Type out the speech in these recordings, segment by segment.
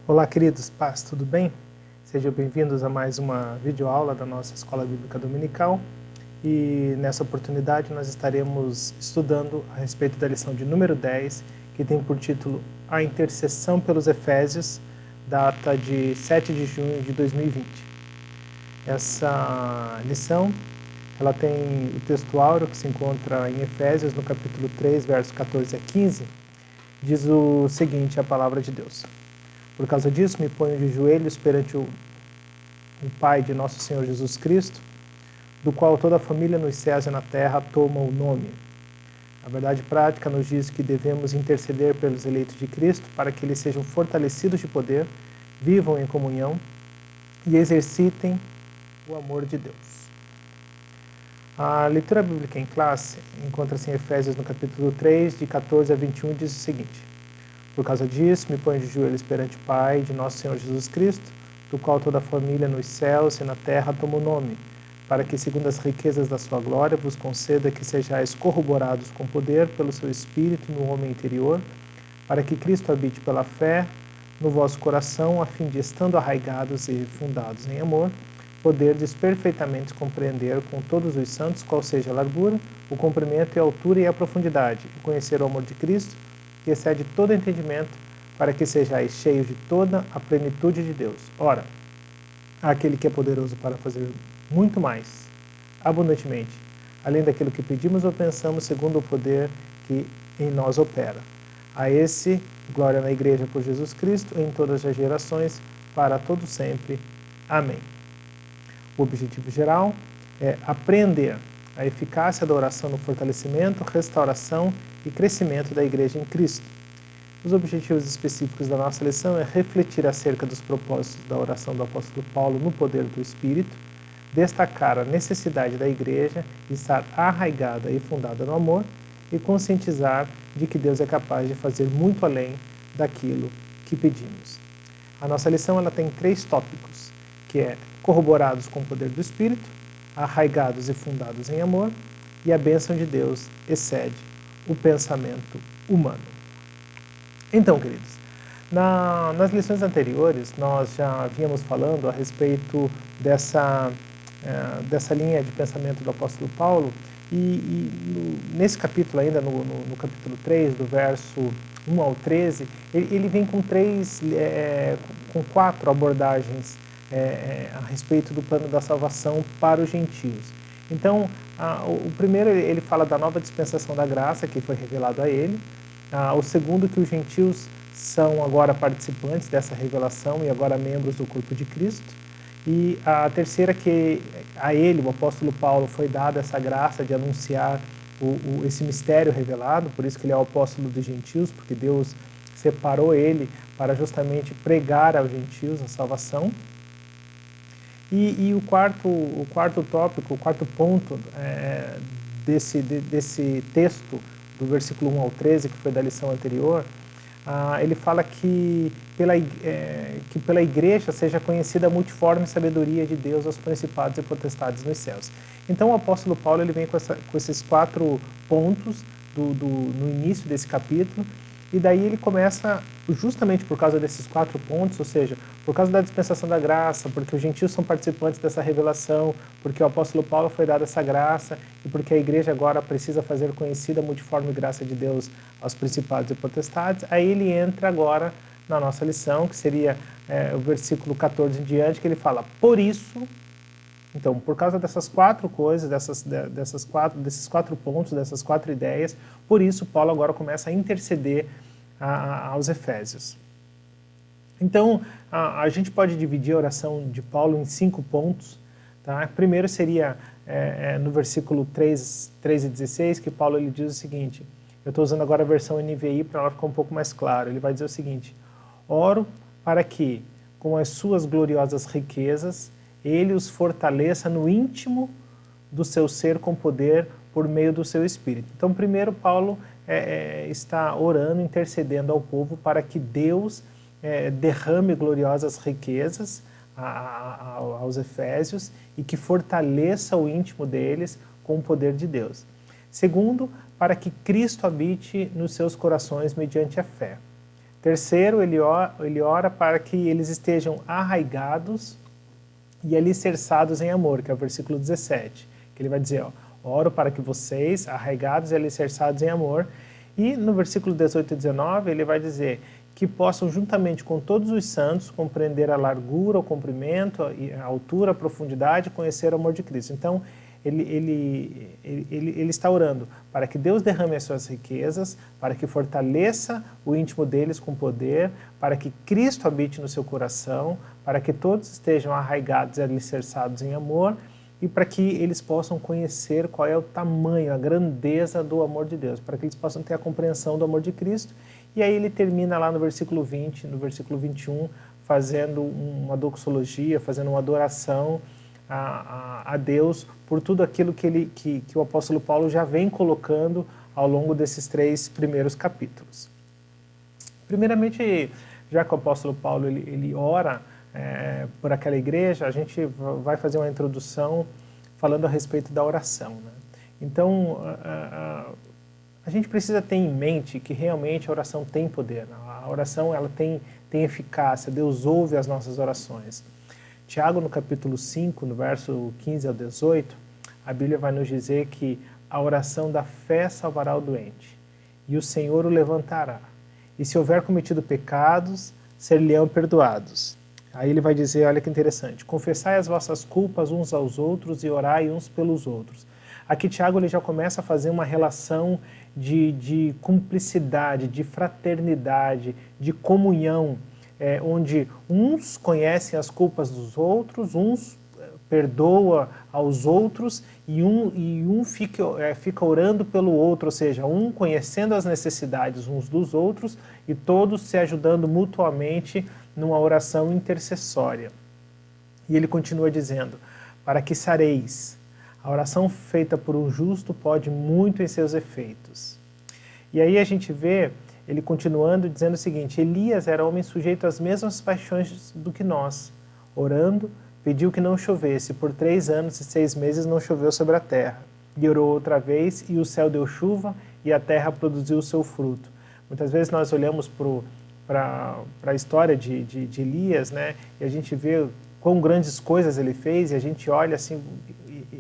Olá, queridos, paz, tudo bem? Sejam bem-vindos a mais uma videoaula da nossa Escola Bíblica Dominical e nessa oportunidade nós estaremos estudando a respeito da lição de número 10, que tem por título A Intercessão pelos Efésios, data de 7 de junho de 2020. Essa lição ela tem o texto áureo que se encontra em Efésios, no capítulo 3, versos 14 a 15, diz o seguinte, a palavra de Deus. Por causa disso, me ponho de joelhos perante o Pai de nosso Senhor Jesus Cristo, do qual toda a família nos céus e na terra toma o nome. A verdade prática nos diz que devemos interceder pelos eleitos de Cristo para que eles sejam fortalecidos de poder, vivam em comunhão e exercitem o amor de Deus. A leitura bíblica em classe encontra-se em Efésios no capítulo 3, de 14 a 21, e diz o seguinte: Por causa disso, me ponho de joelhos perante o Pai de nosso Senhor Jesus Cristo, do qual toda a família nos céus e na terra toma o nome, para que, segundo as riquezas da sua glória, vos conceda que sejais corroborados com poder pelo seu Espírito no homem interior, para que Cristo habite pela fé no vosso coração, a fim de, estando arraigados e fundados em amor, poderdes perfeitamente compreender com todos os santos qual seja a largura, o comprimento e a altura e a profundidade, e conhecer o amor de Cristo, que excede todo entendimento, para que sejais cheios de toda a plenitude de Deus. Ora, aquele que é poderoso para fazer muito mais, abundantemente, além daquilo que pedimos ou pensamos, segundo o poder que em nós opera. A esse, glória na Igreja por Jesus Cristo, em todas as gerações, para todo sempre. Amém. O objetivo geral é aprender a eficácia da oração no fortalecimento, restauração e crescimento da Igreja em Cristo. Os objetivos específicos da nossa lição é refletir acerca dos propósitos da oração do apóstolo Paulo no poder do Espírito, destacar a necessidade da Igreja de estar arraigada e fundada no amor e conscientizar de que Deus é capaz de fazer muito além daquilo que pedimos. A nossa lição ela tem 3 tópicos, que é corroborados com o poder do Espírito, arraigados e fundados em amor, e a bênção de Deus excede o pensamento humano. Então, queridos, nas lições anteriores nós já vínhamos falando a respeito dessa linha de pensamento do apóstolo Paulo nesse capítulo ainda, no capítulo 3, do verso 1 ao 13, ele vem com com 4 abordagens a respeito do plano da salvação para os gentios. Então, o primeiro ele fala da nova dispensação da graça que foi revelado a ele. O segundo, que os gentios são agora participantes dessa revelação e agora membros do corpo de Cristo. E a terceira, que a ele, o apóstolo Paulo, foi dada essa graça de anunciar esse mistério revelado, por isso que ele é o apóstolo dos gentios, porque Deus separou ele para justamente pregar aos gentios a salvação. E o quarto tópico, o quarto ponto desse texto, do versículo 1 ao 13, que foi da lição anterior, ele fala que pela igreja seja conhecida a multiforme sabedoria de Deus aos principados e potestades nos céus. Então o apóstolo Paulo ele vem com esses 4 pontos no início desse capítulo, e daí ele começa, justamente por causa desses 4 pontos, ou seja, por causa da dispensação da graça, porque os gentios são participantes dessa revelação, porque o apóstolo Paulo foi dado essa graça, e porque a igreja agora precisa fazer conhecida a multiforme graça de Deus aos principados e potestades, aí ele entra agora na nossa lição, que seria o versículo 14 em diante, que ele fala, por isso, então, por causa dessas 4 coisas, desses 4 pontos, dessas 4 ideias, por isso Paulo agora começa a interceder aos Efésios. Então, a gente pode dividir a oração de Paulo em 5 pontos. Tá? Primeiro seria no versículo 3 e 16, que Paulo ele diz o seguinte, eu estou usando agora a versão NVI para ela ficar um pouco mais claro, ele vai dizer o seguinte, oro para que, com as suas gloriosas riquezas, ele os fortaleça no íntimo do seu ser com poder por meio do seu Espírito. Então, primeiro, Paulo está orando, intercedendo ao povo para que Deus derrame gloriosas riquezas aos Efésios e que fortaleça o íntimo deles com o poder de Deus. Segundo, para que Cristo habite nos seus corações mediante a fé. Terceiro, ele ora para que eles estejam arraigados e alicerçados em amor, que é o versículo 17, que ele vai dizer, ó, oro para que vocês, arraigados e alicerçados em amor, e no versículo 18 e 19 ele vai dizer que possam juntamente com todos os santos compreender a largura, o comprimento, a altura, a profundidade, conhecer o amor de Cristo. Então, ele está orando para que Deus derrame as suas riquezas, para que fortaleça o íntimo deles com poder, para que Cristo habite no seu coração, para que todos estejam arraigados e alicerçados em amor e para que eles possam conhecer qual é o tamanho, a grandeza do amor de Deus, para que eles possam ter a compreensão do amor de Cristo. E aí ele termina lá no versículo 20, no versículo 21, fazendo uma doxologia, fazendo uma adoração a Deus por tudo aquilo que o apóstolo Paulo já vem colocando ao longo desses 3 primeiros capítulos. Primeiramente, já que o apóstolo Paulo ele ora por aquela igreja, a gente vai fazer uma introdução falando a respeito da oração, né? Então, a gente precisa ter em mente que realmente a oração tem poder, né? A oração ela tem eficácia, Deus ouve as nossas orações. Tiago, no capítulo 5, no verso 15 ao 18, a Bíblia vai nos dizer que a oração da fé salvará o doente, e o Senhor o levantará. E se houver cometido pecados, ser-lhe-ão perdoados. Aí ele vai dizer, olha que interessante, confessai as vossas culpas uns aos outros e orai uns pelos outros. Aqui Tiago ele já começa a fazer uma relação de cumplicidade, de fraternidade, de comunhão, onde uns conhecem as culpas dos outros, uns perdoa aos outros e um fica orando pelo outro, ou seja, um conhecendo as necessidades uns dos outros e todos se ajudando mutuamente numa oração intercessória. E ele continua dizendo, para que sareis, a oração feita por um justo pode muito em seus efeitos. E aí a gente vê ele continuando dizendo o seguinte, Elias era homem sujeito às mesmas paixões do que nós, orando, pediu que não chovesse, por 3 anos e 6 meses não choveu sobre a terra. E orou outra vez, e o céu deu chuva, e a terra produziu o seu fruto. Muitas vezes nós olhamos para a história de Elias, né, e a gente vê quão grandes coisas ele fez, e a gente olha assim,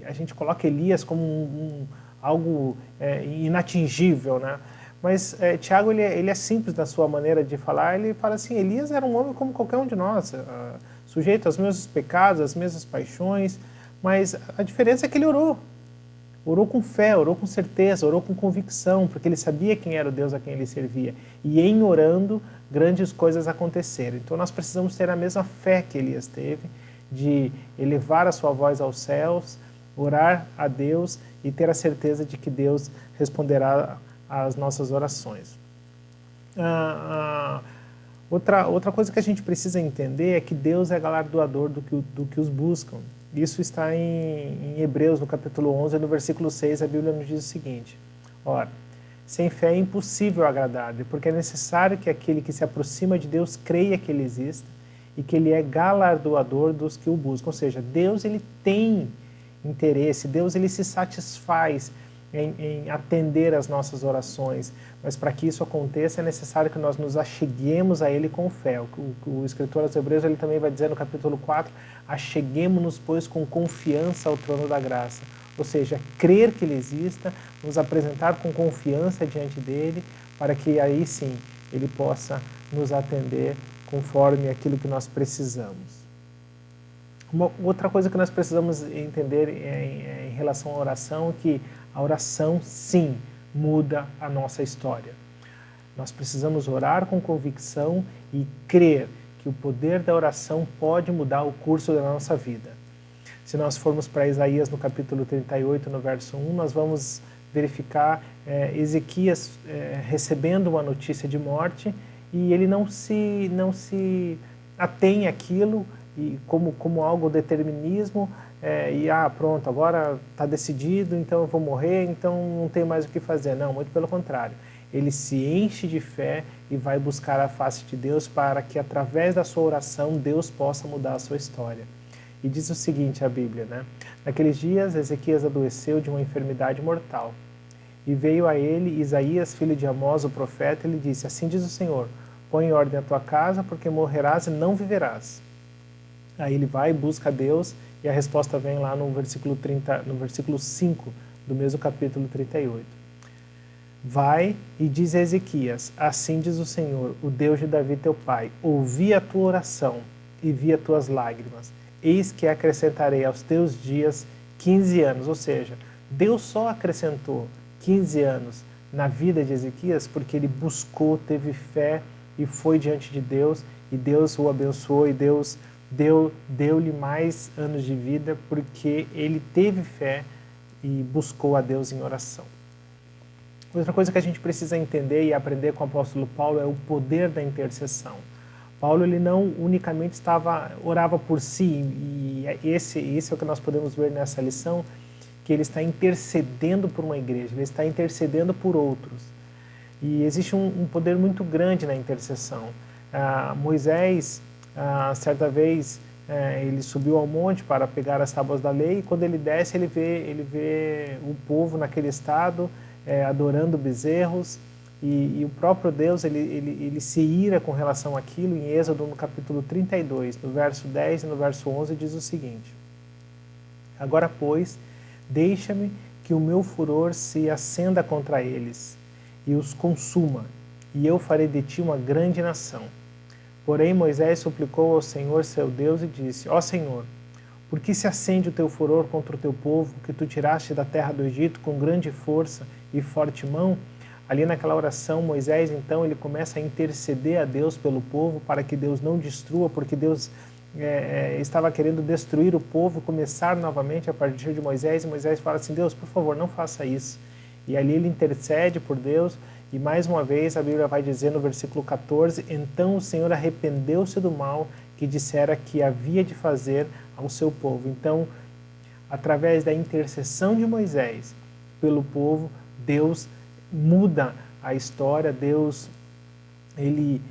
a gente coloca Elias como algo inatingível, né? Mas Tiago ele é simples na sua maneira de falar, ele fala assim, Elias era um homem como qualquer um de nós, sujeito aos mesmos pecados, às mesmas paixões, mas a diferença é que ele orou com fé, orou com certeza, orou com convicção, porque ele sabia quem era o Deus a quem ele servia, e em orando, grandes coisas aconteceram. Então nós precisamos ter a mesma fé que Elias teve, de elevar a sua voz aos céus, orar a Deus e ter a certeza de que Deus responderá às nossas orações. Outra coisa que a gente precisa entender é que Deus é galardoador do que os buscam. Isso está em Hebreus, no capítulo 11, no versículo 6, a Bíblia nos diz o seguinte, ora, sem fé é impossível agradar-lhe, porque é necessário que aquele que se aproxima de Deus creia que Ele exista e que Ele é galardoador dos que o buscam. Ou seja, Deus ele tem interesse, Deus ele se satisfaz em atender às nossas orações, mas para que isso aconteça é necessário que nós nos acheguemos a Ele com fé. O escritor aos Hebreus ele também vai dizer no capítulo 4, acheguemo-nos, pois, com confiança ao trono da graça. Ou seja, crer que Ele exista, nos apresentar com confiança diante dEle, para que aí sim Ele possa nos atender conforme aquilo que nós precisamos. Uma outra coisa que nós precisamos entender em relação à oração é que a oração, sim, muda a nossa história. Nós precisamos orar com convicção e crer que o poder da oração pode mudar o curso da nossa vida. Se nós formos para Isaías no capítulo 38, no verso 1, nós vamos verificar Ezequias recebendo uma notícia de morte e ele não se atém àquilo e como algo determinismo, pronto, agora está decidido, então eu vou morrer, então não tem mais o que fazer. Não, muito pelo contrário. Ele se enche de fé e vai buscar a face de Deus para que através da sua oração Deus possa mudar a sua história. E diz o seguinte a Bíblia, né? Naqueles dias Ezequias adoeceu de uma enfermidade mortal. E veio a ele Isaías, filho de Amós, o profeta, e lhe disse, assim diz o Senhor, põe em ordem a tua casa, porque morrerás e não viverás. Aí ele vai e busca Deus, e a resposta vem lá no versículo 30, no versículo 5 do mesmo capítulo 38. Vai e diz a Ezequias, assim diz o Senhor, o Deus de Davi teu pai, ouvi a tua oração e vi as tuas lágrimas, eis que acrescentarei aos teus dias 15 anos, ou seja, Deus só acrescentou 15 anos na vida de Ezequias porque ele buscou, teve fé e foi diante de Deus, e Deus o abençoou, e Deus deu-lhe mais anos de vida porque ele teve fé e buscou a Deus em oração. Outra coisa que a gente precisa entender e aprender com o apóstolo Paulo é o poder da intercessão. Paulo ele não unicamente orava por si, e esse é o que nós podemos ver nessa lição, que ele está intercedendo por uma igreja, ele está intercedendo por outros. E existe um poder muito grande na intercessão. Moisés, certa vez, ele subiu ao monte para pegar as tábuas da lei, e quando ele desce, ele vê o povo naquele estado, adorando bezerros, e o próprio Deus ele se ira com relação àquilo. Em Êxodo, no capítulo 32, no verso 10 e no verso 11, diz o seguinte: agora, pois, deixa-me que o meu furor se acenda contra eles e os consuma, e eu farei de ti uma grande nação. Porém, Moisés suplicou ao Senhor seu Deus e disse: ó Senhor, por que se acende o teu furor contra o teu povo, que tu tiraste da terra do Egito com grande força e forte mão? Ali naquela oração, Moisés, então, ele começa a interceder a Deus pelo povo, para que Deus não destrua, porque Deus estava querendo destruir o povo, começar novamente a partir de Moisés, e Moisés fala assim: Deus, por favor, não faça isso. E ali ele intercede por Deus, e mais uma vez a Bíblia vai dizer no versículo 14: então o Senhor arrependeu-se do mal que dissera que havia de fazer ao seu povo. Então, através da intercessão de Moisés pelo povo, Deus muda a história, Deus ele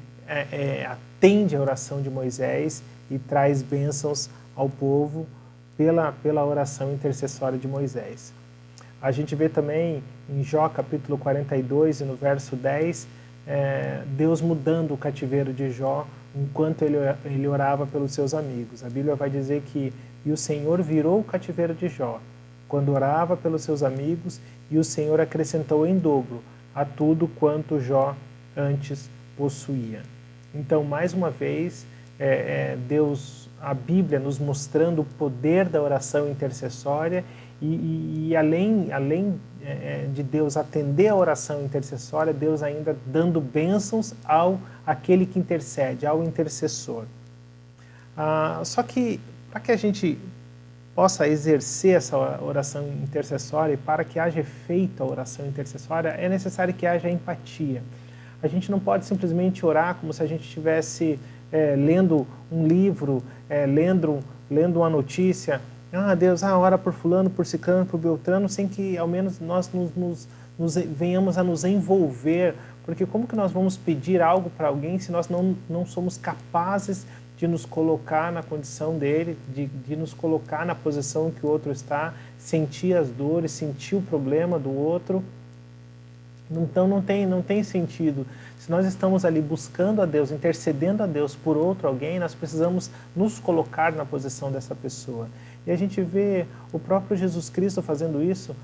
atende a oração de Moisés e traz bênçãos ao povo pela oração intercessória de Moisés. A gente vê também em Jó capítulo 42 e no verso 10, Deus mudando o cativeiro de Jó enquanto ele orava pelos seus amigos. A Bíblia vai dizer que e o Senhor virou o cativeiro de Jó quando orava pelos seus amigos, e o Senhor acrescentou em dobro a tudo quanto Jó antes possuía. Então, mais uma vez, Deus, a Bíblia nos mostrando o poder da oração intercessória, e além de Deus atender a oração intercessória, Deus ainda dando bênçãos àquele que intercede, ao intercessor. Só que para que a gente possa exercer essa oração intercessória e para que haja efeito a oração intercessória, é necessário que haja empatia. A gente não pode simplesmente orar como se a gente estivesse lendo um livro, lendo uma notícia. Deus, ora por fulano, por ciclano, por beltrano, sem que ao menos nós venhamos a nos envolver, porque como que nós vamos pedir algo para alguém se nós não somos capazes de nos colocar na condição dele, de nos colocar na posição que o outro está, sentir as dores, sentir o problema do outro? Então não tem sentido. Se nós estamos ali buscando a Deus, intercedendo a Deus por outro alguém, nós precisamos nos colocar na posição dessa pessoa. E a gente vê o próprio Jesus Cristo fazendo isso,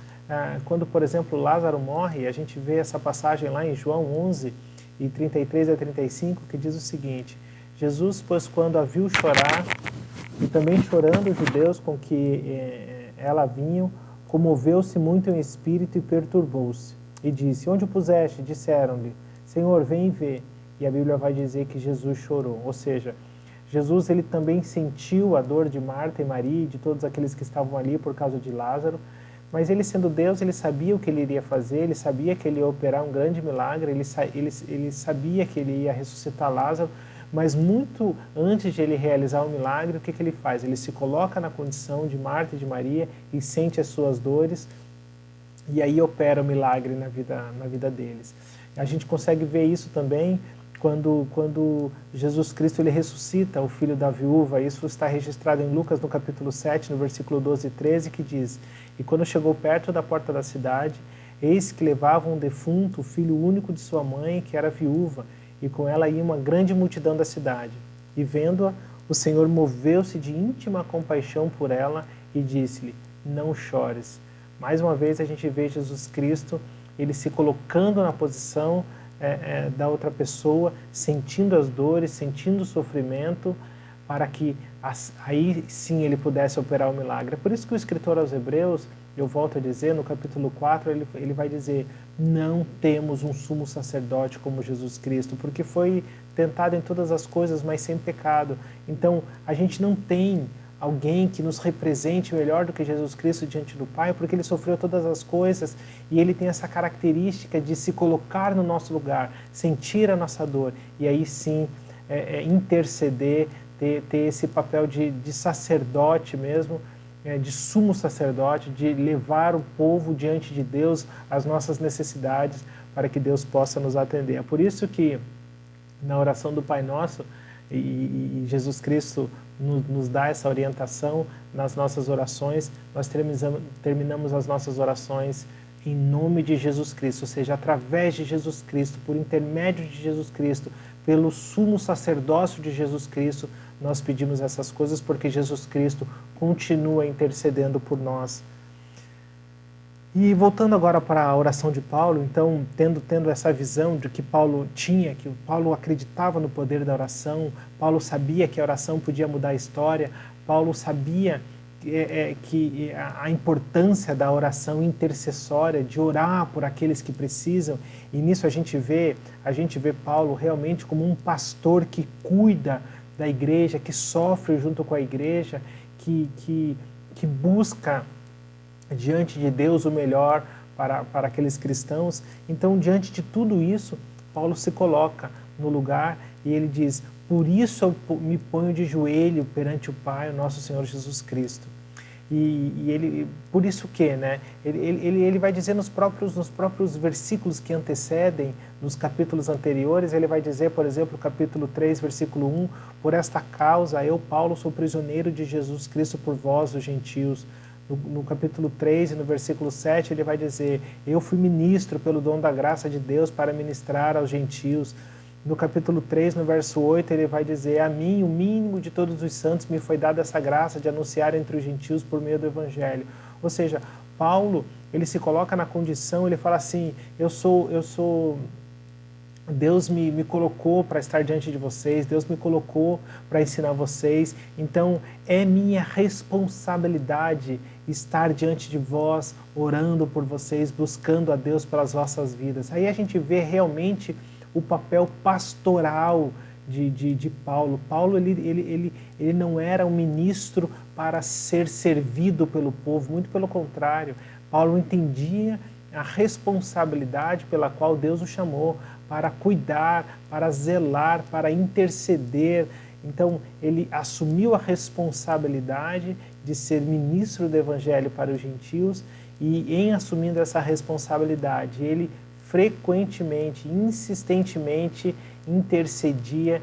quando, por exemplo, Lázaro morre. A gente vê essa passagem lá em João 11, e 33 a 35, que diz o seguinte: Jesus, pois, quando a viu chorar, e também chorando os judeus com que ela vinham, comoveu-se muito em espírito e perturbou-se. E disse: onde o puseste? Disseram-lhe: Senhor, vem e vê. E a Bíblia vai dizer que Jesus chorou. Ou seja, Jesus ele também sentiu a dor de Marta e Maria e de todos aqueles que estavam ali por causa de Lázaro, mas ele, sendo Deus, ele sabia o que ele iria fazer, ele sabia que ele ia operar um grande milagre, ele sabia que ele ia ressuscitar Lázaro, mas muito antes de ele realizar o milagre, o que ele faz? Ele se coloca na condição de Marta e de Maria e sente as suas dores, e aí opera o milagre na vida deles. A gente consegue ver isso também quando Jesus Cristo ele ressuscita o filho da viúva. Isso está registrado em Lucas no capítulo 7, no versículo 12 e 13, que diz: e quando chegou perto da porta da cidade, eis que levava um defunto, o filho único de sua mãe, que era viúva, e com ela ia uma grande multidão da cidade. E vendo-a, o Senhor moveu-se de íntima compaixão por ela e disse-lhe: não chores. Mais uma vez a gente vê Jesus Cristo, ele se colocando na posição da outra pessoa, sentindo as dores, sentindo o sofrimento, para que aí sim ele pudesse operar o milagre. É por isso que o escritor aos Hebreus, eu volto a dizer, no capítulo 4, ele vai dizer: não temos um sumo sacerdote como Jesus Cristo, porque foi tentado em todas as coisas, mas sem pecado. Então, a gente não tem alguém que nos represente melhor do que Jesus Cristo diante do Pai, porque ele sofreu todas as coisas e ele tem essa característica de se colocar no nosso lugar, sentir a nossa dor e aí sim interceder, ter esse papel de sacerdote mesmo, de sumo sacerdote, de levar o povo diante de Deus, as nossas necessidades, para que Deus possa nos atender. É por isso que na oração do Pai Nosso, e Jesus Cristo nos dá essa orientação nas nossas orações, nós terminamos as nossas orações em nome de Jesus Cristo, ou seja, através de Jesus Cristo, por intermédio de Jesus Cristo, pelo sumo sacerdócio de Jesus Cristo, nós pedimos essas coisas porque Jesus Cristo continua intercedendo por nós. E voltando agora para a oração de Paulo, então, tendo essa visão de que Paulo tinha, que Paulo acreditava no poder da oração, Paulo sabia que a oração podia mudar a história, Paulo sabia que a importância da oração intercessória, de orar por aqueles que precisam, e nisso a gente vê Paulo realmente como um pastor que cuida da igreja, que sofre junto com a igreja, que busca diante de Deus o melhor para aqueles cristãos. Então, diante de tudo isso, Paulo se coloca no lugar e ele diz: por isso eu me ponho de joelho perante o Pai, o nosso Senhor Jesus Cristo. E ele, por isso que, né? Ele vai dizer nos próprios versículos que antecedem, nos capítulos anteriores, ele vai dizer, por exemplo, capítulo 3, versículo 1, por esta causa eu, Paulo, sou prisioneiro de Jesus Cristo por vós, os gentios. No capítulo 3 e no versículo 7 ele vai dizer: eu fui ministro pelo dom da graça de Deus para ministrar aos gentios. No capítulo 3, no verso 8, ele vai dizer: a mim, o mínimo de todos os santos, me foi dada essa graça de anunciar entre os gentios por meio do Evangelho. Ou seja, Paulo, ele se coloca na condição, ele fala assim: Deus me colocou para estar diante de vocês, Deus me colocou para ensinar vocês, então é minha responsabilidade estar diante de vós, orando por vocês, buscando a Deus pelas vossas vidas. Aí a gente vê realmente o papel pastoral de Paulo. Paulo ele não era um ministro para ser servido pelo povo, muito pelo contrário. Paulo entendia a responsabilidade pela qual Deus o chamou, para cuidar, para zelar, para interceder. Então, ele assumiu a responsabilidade de ser ministro do Evangelho para os gentios e, em assumindo essa responsabilidade, ele frequentemente, insistentemente intercedia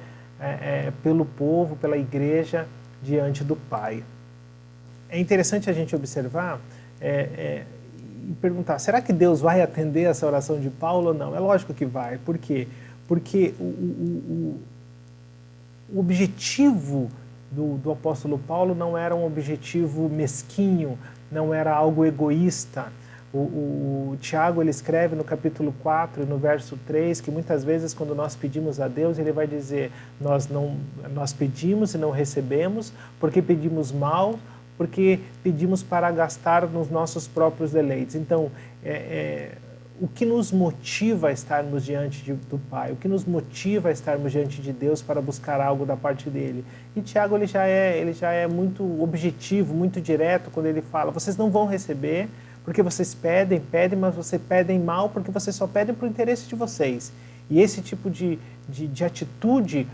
pelo povo, pela igreja, diante do Pai. É interessante a gente observar e perguntar: será que Deus vai atender essa oração de Paulo ou não? É lógico que vai. Por quê? Porque o objetivo do apóstolo Paulo não era um objetivo mesquinho, não era algo egoísta. O Tiago, ele escreve no capítulo 4, no verso 3, que muitas vezes quando nós pedimos a Deus, ele vai dizer: nós pedimos e não recebemos, porque pedimos mal, porque pedimos para gastar nos nossos próprios deleites. Então, o que nos motiva a estarmos diante do Pai? O que nos motiva a estarmos diante de Deus para buscar algo da parte dele? E Tiago, ele já é muito objetivo, muito direto quando ele fala: vocês não vão receber porque vocês pedem, mas vocês pedem mal porque vocês só pedem para o interesse de vocês. E esse tipo de atitude,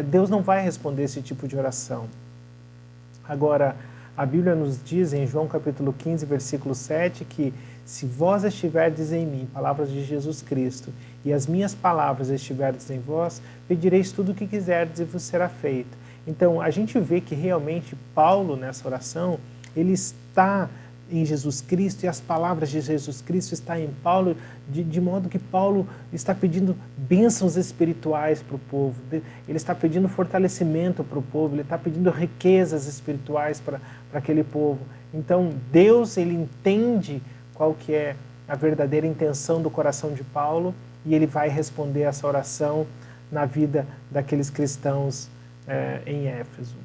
Deus não vai responder esse tipo de oração. Agora, a Bíblia nos diz em João capítulo 15, versículo 7, que se vós estiverdes em mim, palavras de Jesus Cristo, e as minhas palavras estiverdes em vós, pedireis tudo o que quiserdes e vos será feito. Então, a gente vê que realmente Paulo, nessa oração, ele está em Jesus Cristo e as palavras de Jesus Cristo estão em Paulo, de modo que Paulo está pedindo bênçãos espirituais para o povo, ele está pedindo fortalecimento para o povo, ele está pedindo riquezas espirituais para aquele povo. Então Deus, ele entende qual que é a verdadeira intenção do coração de Paulo e ele vai responder essa oração na vida daqueles cristãos em Éfeso.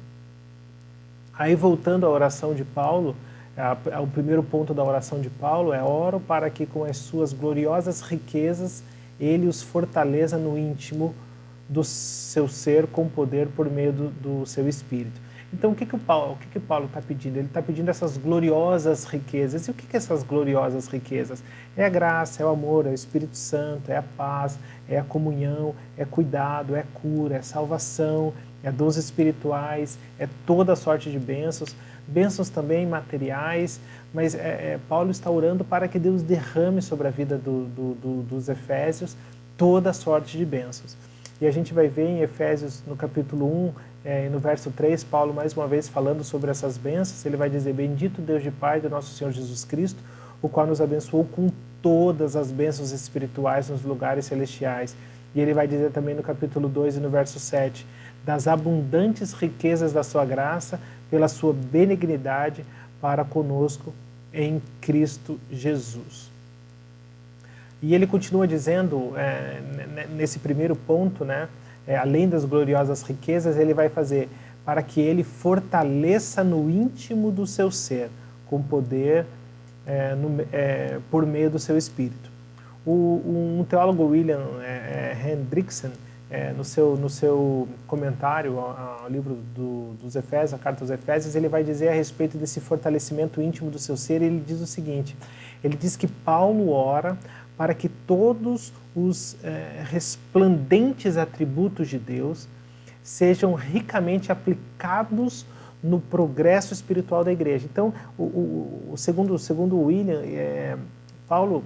Aí, voltando à oração de Paulo, o primeiro ponto da oração de Paulo é: oro para que com as suas gloriosas riquezas ele os fortaleça no íntimo do seu ser com poder por meio do seu Espírito. Então, o que Paulo está pedindo? Ele está pedindo essas gloriosas riquezas. E o que essas gloriosas riquezas? É a graça, é o amor, é o Espírito Santo, é a paz, é a comunhão, é cuidado, é cura, é salvação, é dons espirituais, é toda sorte de bênçãos, bênçãos também materiais, mas Paulo está orando para que Deus derrame sobre a vida dos Efésios toda sorte de bênçãos. E a gente vai ver em Efésios, no capítulo 1, no verso 3, Paulo mais uma vez falando sobre essas bênçãos, ele vai dizer: bendito Deus de Pai do nosso Senhor Jesus Cristo, o qual nos abençoou com todas as bênçãos espirituais nos lugares celestiais. E ele vai dizer também no capítulo 2 e no verso 7, das abundantes riquezas da sua graça, pela sua benignidade para conosco em Cristo Jesus. E ele continua dizendo, nesse primeiro ponto, né, além das gloriosas riquezas, ele vai fazer para que ele fortaleça no íntimo do seu ser, com poder por meio do seu Espírito. Um teólogo, William Hendrickson, no seu comentário ao livro dos Efésios, a carta aos Efésios, ele vai dizer a respeito desse fortalecimento íntimo do seu ser, ele diz o seguinte: ele diz que Paulo ora para que todos os resplandentes atributos de Deus sejam ricamente aplicados no progresso espiritual da igreja. Então, segundo William, Paulo,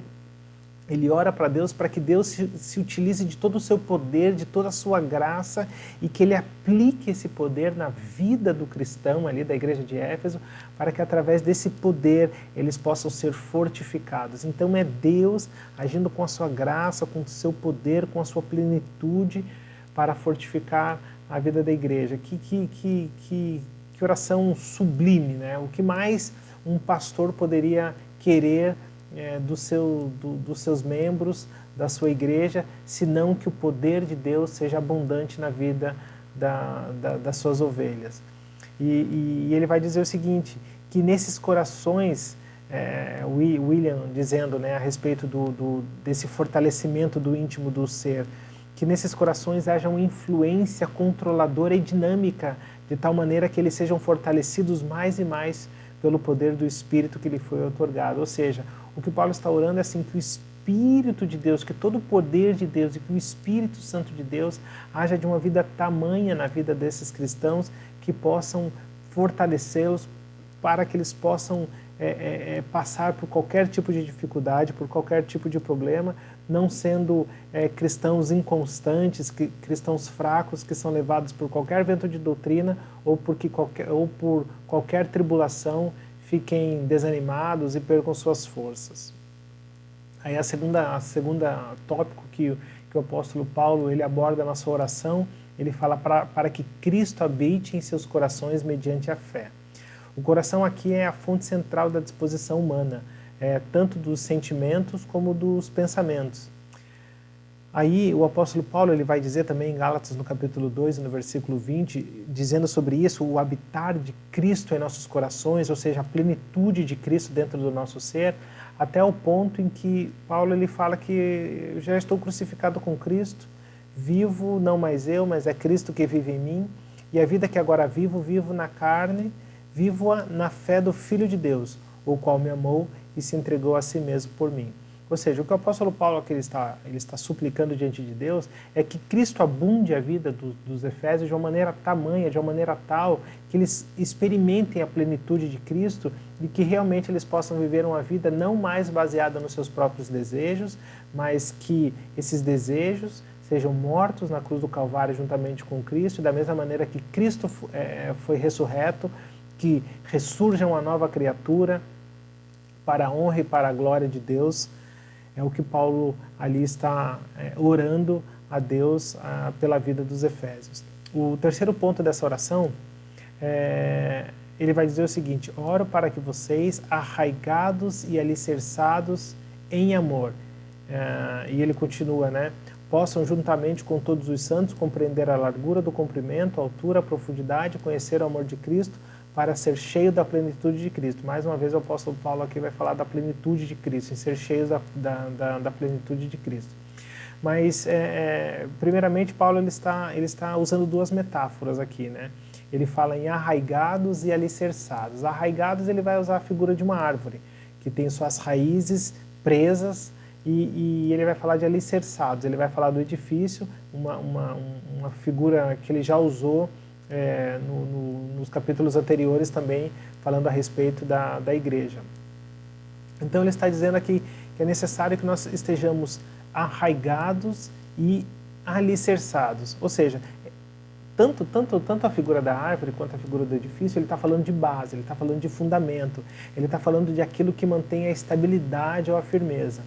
ele ora para Deus para que Deus se utilize de todo o seu poder, de toda a sua graça, e que ele aplique esse poder na vida do cristão ali da igreja de Éfeso, para que através desse poder eles possam ser fortificados. Então é Deus agindo com a sua graça, com o seu poder, com a sua plenitude para fortificar a vida da igreja. Que oração sublime, né? O que mais um pastor poderia querer dos seus membros, da sua igreja, senão que o poder de Deus seja abundante na vida das suas ovelhas. E ele vai dizer o seguinte, que nesses corações, William dizendo, né, a respeito desse fortalecimento do íntimo do ser, que nesses corações haja uma influência controladora e dinâmica, de tal maneira que eles sejam fortalecidos mais e mais pelo poder do Espírito que lhe foi otorgado. Ou seja, o que Paulo está orando é assim, que o Espírito de Deus, que todo o poder de Deus e que o Espírito Santo de Deus haja de uma vida tamanha na vida desses cristãos que possam fortalecê-los para que eles possam passar por qualquer tipo de dificuldade, por qualquer tipo de problema, não sendo cristãos inconstantes, cristãos fracos que são levados por qualquer vento de doutrina ou por qualquer tribulação fiquem desanimados e percam suas forças. Aí a segunda tópico que o apóstolo Paulo ele aborda na sua oração, ele fala para que Cristo habite em seus corações mediante a fé. O coração aqui é a fonte central da disposição humana, tanto dos sentimentos como dos pensamentos. Aí o apóstolo Paulo ele vai dizer também em Gálatas no capítulo 2, no versículo 20, dizendo sobre isso, o habitar de Cristo em nossos corações, ou seja, a plenitude de Cristo dentro do nosso ser, até o ponto em que Paulo ele fala que eu já estou crucificado com Cristo, vivo não mais eu, mas é Cristo que vive em mim, e a vida que agora vivo na carne, vivo-a na fé do Filho de Deus, o qual me amou e se entregou a si mesmo por mim. Ou seja, o que o apóstolo Paulo aqui ele está suplicando diante de Deus é que Cristo abunde a vida dos Efésios de uma maneira tamanha, de uma maneira tal, que eles experimentem a plenitude de Cristo e que realmente eles possam viver uma vida não mais baseada nos seus próprios desejos, mas que esses desejos sejam mortos na cruz do Calvário juntamente com Cristo, e da mesma maneira que Cristo foi ressurreto, que ressurja uma nova criatura, para a honra e para a glória de Deus. É o que Paulo ali está orando a Deus pela vida dos efésios. O terceiro ponto dessa oração, ele vai dizer o seguinte: oro para que vocês, arraigados e alicerçados em amor. E ele continua, né? Possam juntamente com todos os santos compreender a largura do comprimento, a altura, a profundidade, conhecer o amor de Cristo, para ser cheio da plenitude de Cristo. Mais uma vez o apóstolo Paulo aqui vai falar da plenitude de Cristo, em ser cheios da plenitude de Cristo. Mas, primeiramente, Paulo ele está usando duas metáforas aqui, né? Ele fala em arraigados e alicerçados. Arraigados, ele vai usar a figura de uma árvore, que tem suas raízes presas, e ele vai falar de alicerçados, ele vai falar do edifício, uma figura que ele já usou nos capítulos anteriores também, falando a respeito da igreja. Então ele está dizendo aqui que é necessário que nós estejamos arraigados e alicerçados, ou seja, tanto a figura da árvore quanto a figura do edifício, ele está falando de base, ele está falando de fundamento, ele está falando de aquilo que mantém a estabilidade ou a firmeza.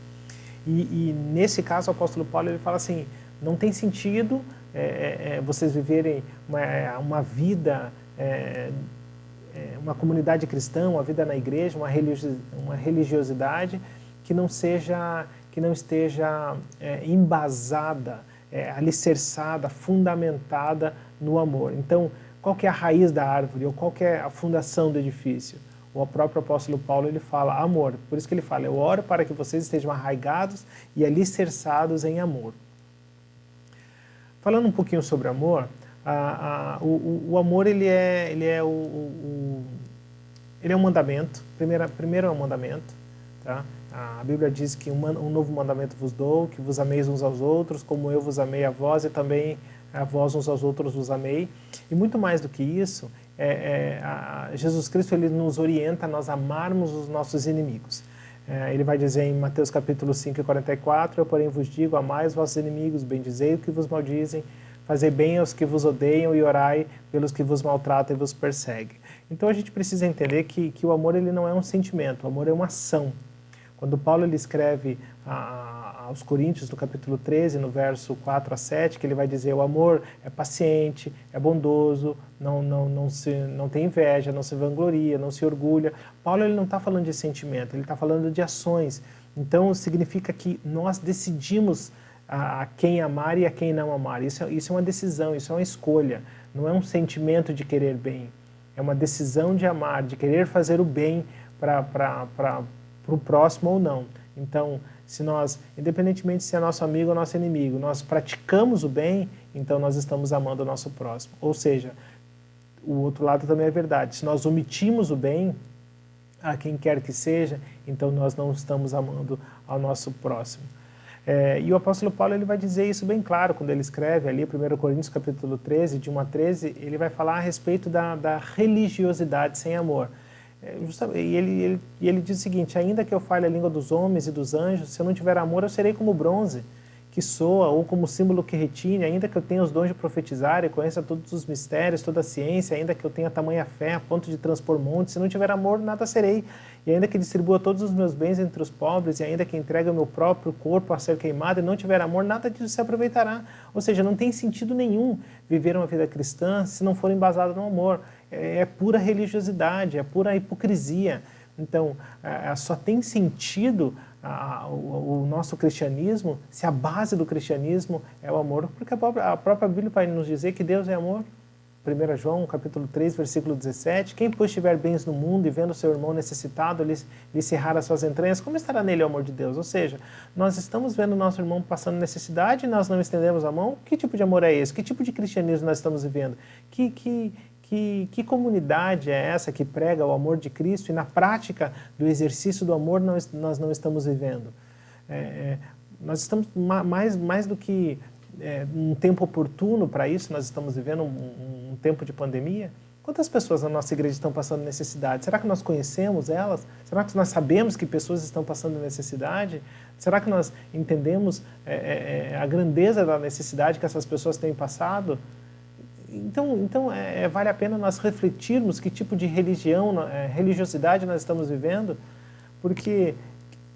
E nesse caso o apóstolo Paulo ele fala assim, não tem sentido vocês viverem uma vida, uma comunidade cristã, uma vida na igreja, uma religiosidade que não esteja embasada, alicerçada, fundamentada no amor. Então, qual que é a raiz da árvore ou qual que é a fundação do edifício? O próprio apóstolo Paulo ele fala amor, por isso que ele fala, eu oro para que vocês estejam arraigados e alicerçados em amor. Falando um pouquinho sobre amor, o amor ele é um mandamento, primeiro é um mandamento, tá? A Bíblia diz que um novo mandamento vos dou, que vos ameis uns aos outros, como eu vos amei a vós e também a vós uns aos outros vos amei. E muito mais do que isso, Jesus Cristo ele nos orienta a nós amarmos os nossos inimigos. Ele vai dizer em Mateus capítulo 5, 44, eu porém vos digo, amai os vossos inimigos, bendizei os que vos maldizem, fazei bem aos que vos odeiam e orai pelos que vos maltratam e vos perseguem. Então a gente precisa entender que o amor ele não é um sentimento, o amor é uma ação. Quando Paulo ele escreve aos Coríntios, no capítulo 13, no verso 4 a 7, que ele vai dizer o amor é paciente, é bondoso, não tem inveja, não se vangloria, não se orgulha. Paulo ele não está falando de sentimento, ele está falando de ações. Então significa que nós decidimos a quem amar e a quem não amar. Isso é uma decisão, isso é uma escolha. Não é um sentimento de querer bem. É uma decisão de amar, de querer fazer o bem para o próximo ou não. Então, se nós, independentemente se é nosso amigo ou nosso inimigo, nós praticamos o bem, então nós estamos amando o nosso próximo. Ou seja, o outro lado também é verdade. Se nós omitimos o bem a quem quer que seja, então nós não estamos amando ao nosso próximo. E o apóstolo Paulo ele vai dizer isso bem claro quando ele escreve ali, 1 Coríntios capítulo 13, de 1 a 13, ele vai falar a respeito da religiosidade sem amor. E ele diz o seguinte, ainda que eu fale a língua dos homens e dos anjos, se eu não tiver amor, eu serei como bronze que soa, ou como símbolo que retine, ainda que eu tenha os dons de profetizar e conheça todos os mistérios, toda a ciência, ainda que eu tenha tamanha fé a ponto de transpor montes, se não tiver amor, nada serei. E ainda que distribua todos os meus bens entre os pobres, e ainda que entregue o meu próprio corpo a ser queimado e não tiver amor, nada disso se aproveitará. Ou seja, não tem sentido nenhum viver uma vida cristã se não for embasada no amor. É pura religiosidade, é pura hipocrisia. Então, só tem sentido o nosso cristianismo se a base do cristianismo é o amor, porque a própria Bíblia vai nos dizer que Deus é amor. 1 João, capítulo 3, versículo 17, quem pois tiver bens no mundo e vendo seu irmão necessitado lhe cerrar as suas entranhas, como estará nele o amor de Deus? Ou seja, nós estamos vendo nosso irmão passando necessidade e nós não estendemos a mão? Que tipo de amor é esse? Que tipo de cristianismo nós estamos vivendo? Que comunidade é essa que prega o amor de Cristo e na prática do exercício do amor nós não estamos vivendo? Nós estamos mais do que um tempo oportuno para isso, nós estamos vivendo um tempo de pandemia. Quantas pessoas na nossa igreja estão passando necessidade? Será que nós conhecemos elas? Será que nós sabemos que pessoas estão passando necessidade? Será que nós entendemos a grandeza da necessidade que essas pessoas têm passado? Então vale a pena nós refletirmos que tipo de religiosidade nós estamos vivendo, porque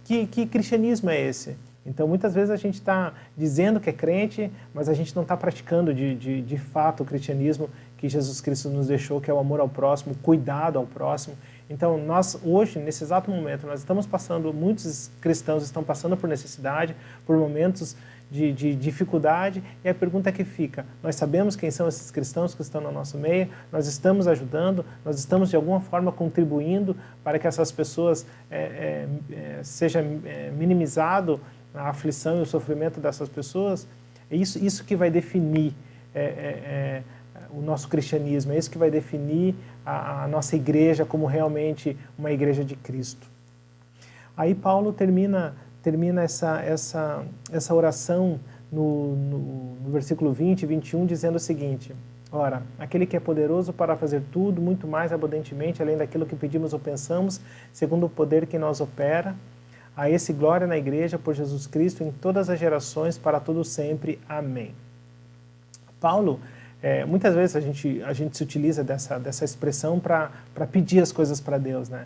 que cristianismo é esse? Então, muitas vezes a gente está dizendo que é crente, mas a gente não está praticando de fato o cristianismo que Jesus Cristo nos deixou, que é o amor ao próximo, o cuidado ao próximo. Então, nós hoje, nesse exato momento, nós estamos passando, muitos cristãos estão passando por necessidade, por momentos de dificuldade, e a pergunta que fica, nós sabemos quem são esses cristãos que estão no nosso meio, nós estamos ajudando, nós estamos de alguma forma contribuindo para que essas pessoas seja minimizado a aflição e o sofrimento dessas pessoas. É isso que vai definir o nosso cristianismo, é isso que vai definir a nossa igreja como realmente uma igreja de Cristo. Aí Paulo termina essa oração no versículo 20 e 21, dizendo o seguinte: ora, aquele que é poderoso para fazer tudo, muito mais abundantemente, além daquilo que pedimos ou pensamos, segundo o poder que nos opera, a esse glória na igreja por Jesus Cristo em todas as gerações, para todo sempre. Amém. Paulo, muitas vezes a gente se utiliza dessa expressão para pedir as coisas para Deus, né?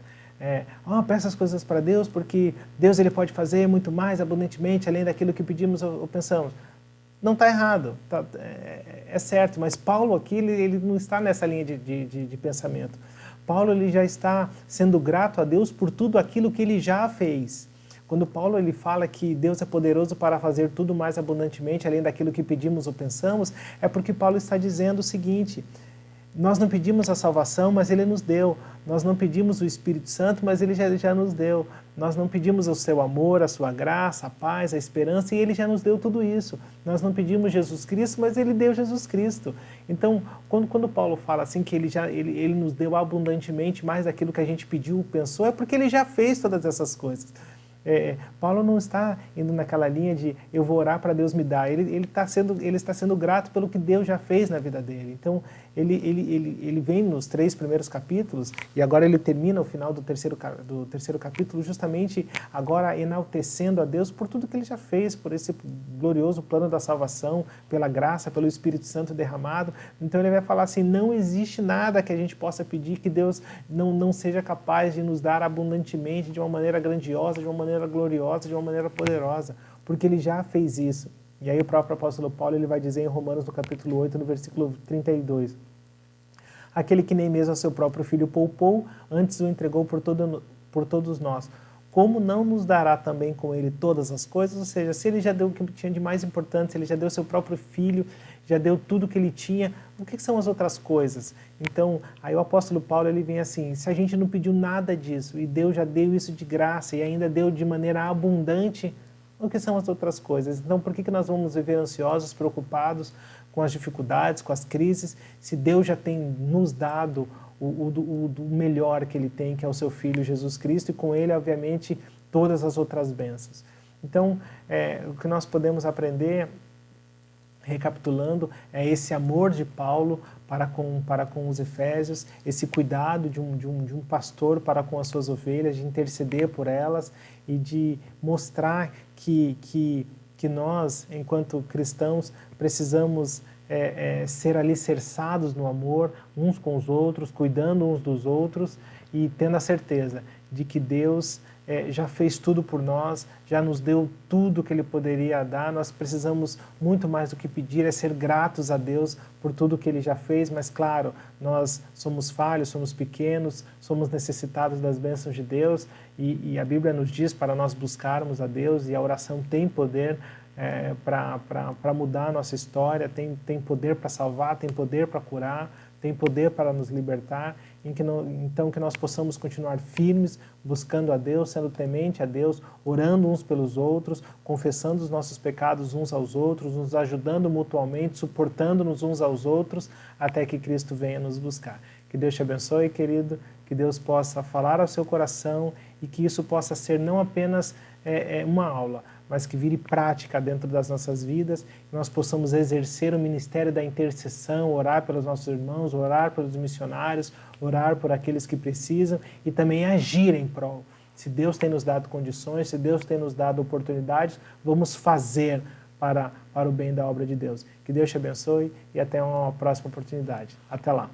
Peça as coisas para Deus porque Deus ele pode fazer muito mais abundantemente além daquilo que pedimos ou pensamos. Não está errado, é certo, mas Paulo aqui ele não está nessa linha de pensamento. Paulo ele já está sendo grato a Deus por tudo aquilo que ele já fez. Quando Paulo ele fala que Deus é poderoso para fazer tudo mais abundantemente além daquilo que pedimos ou pensamos, é porque Paulo está dizendo o seguinte: nós não pedimos a salvação, mas Ele nos deu. Nós não pedimos o Espírito Santo, mas Ele já nos deu. Nós não pedimos o seu amor, a sua graça, a paz, a esperança, e Ele já nos deu tudo isso. Nós não pedimos Jesus Cristo, mas Ele deu Jesus Cristo. Então, quando Paulo fala assim que ele nos deu abundantemente mais daquilo que a gente pediu, pensou, é porque Ele já fez todas essas coisas. Paulo não está indo naquela linha de eu vou orar para Deus me dar. Ele está sendo grato pelo que Deus já fez na vida dele. Então, ele vem nos 3 primeiros capítulos, e agora ele termina o final do terceiro capítulo, justamente agora enaltecendo a Deus por tudo que ele já fez, por esse glorioso plano da salvação, pela graça, pelo Espírito Santo derramado. Então ele vai falar assim: não existe nada que a gente possa pedir que Deus não seja capaz de nos dar abundantemente, de uma maneira grandiosa, de uma maneira gloriosa, de uma maneira poderosa, porque ele já fez isso. E aí o próprio apóstolo Paulo ele vai dizer em Romanos no capítulo 8, no versículo 32, aquele que nem mesmo a seu próprio filho poupou, antes o entregou por todos nós, como não nos dará também com ele todas as coisas? Ou seja, se ele já deu o que tinha de mais importante, se ele já deu seu próprio filho, já deu tudo que ele tinha, o que são as outras coisas? Então, aí o apóstolo Paulo ele vem assim: se a gente não pediu nada disso, e Deus já deu isso de graça, e ainda deu de maneira abundante, o que são as outras coisas? Então, por que nós vamos viver ansiosos, preocupados com as dificuldades, com as crises, se Deus já tem nos dado o melhor que Ele tem, que é o Seu Filho Jesus Cristo, e com Ele, obviamente, todas as outras bênçãos. Então, o que nós podemos aprender, recapitulando, é esse amor de Paulo para com os efésios, esse cuidado de um pastor para com as suas ovelhas, de interceder por elas e de mostrar que nós, enquanto cristãos, precisamos ser alicerçados no amor uns com os outros, cuidando uns dos outros e tendo a certeza de que Deus já fez tudo por nós, já nos deu tudo que Ele poderia dar. Nós precisamos muito mais do que pedir, é ser gratos a Deus por tudo que Ele já fez, mas claro, nós somos falhos, somos pequenos, somos necessitados das bênçãos de Deus e a Bíblia nos diz para nós buscarmos a Deus, e a oração tem poder para mudar a nossa história, tem poder para salvar, tem poder para curar, tem poder para nos libertar, então que nós possamos continuar firmes, buscando a Deus, sendo temente a Deus, orando uns pelos outros, confessando os nossos pecados uns aos outros, nos ajudando mutuamente, suportando-nos uns aos outros, até que Cristo venha nos buscar. Que Deus te abençoe, querido, que Deus possa falar ao seu coração e que isso possa ser não apenas uma aula, mas que vire prática dentro das nossas vidas, que nós possamos exercer o ministério da intercessão, orar pelos nossos irmãos, orar pelos missionários, orar por aqueles que precisam e também agir em prol. Se Deus tem nos dado condições, se Deus tem nos dado oportunidades, vamos fazer para o bem da obra de Deus. Que Deus te abençoe e até uma próxima oportunidade. Até lá.